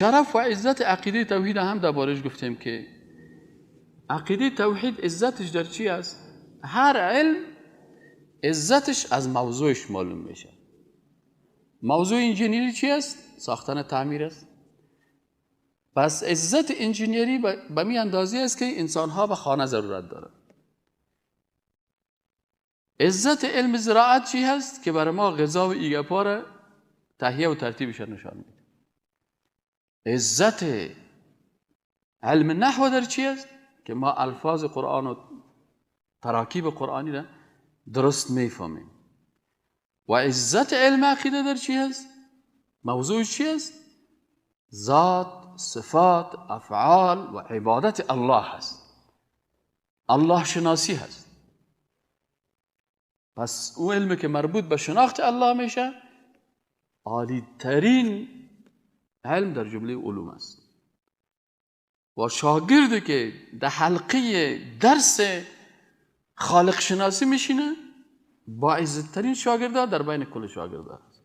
شرف و عزت عقیده توحید هم دربارش گفتیم که عقیده توحید عزتش در چی است؟ هر علم عزتش از موضوعش معلوم میشه. موضوع انجینیری چی است؟ ساختن تعمیر است. پس عزت انجینیری به می اندازه است که انسانها به خانه ضرورت دارند. عزت علم زراعت چی هست؟ که برای ما غذا و ایگپا را تهیه و ترتیبش نشان میده. عزت علم نحو در چی است؟ که ما الفاظ قرآن و تراکیب قرآنی را درست میفهمیم. و عزت علم عقیده در چی هست؟ موضوع چی است؟ ذات، صفات، افعال و عبادت الله هست. الله شناسی هست. پس اون علمی که مربوط به شناخت الله میشه عالی ترین علم در جمله علوم است. و شاگردی که در حلقه درس خالق شناسی میشینه با عزت ترین شاگرده در بین کل شاگرده است.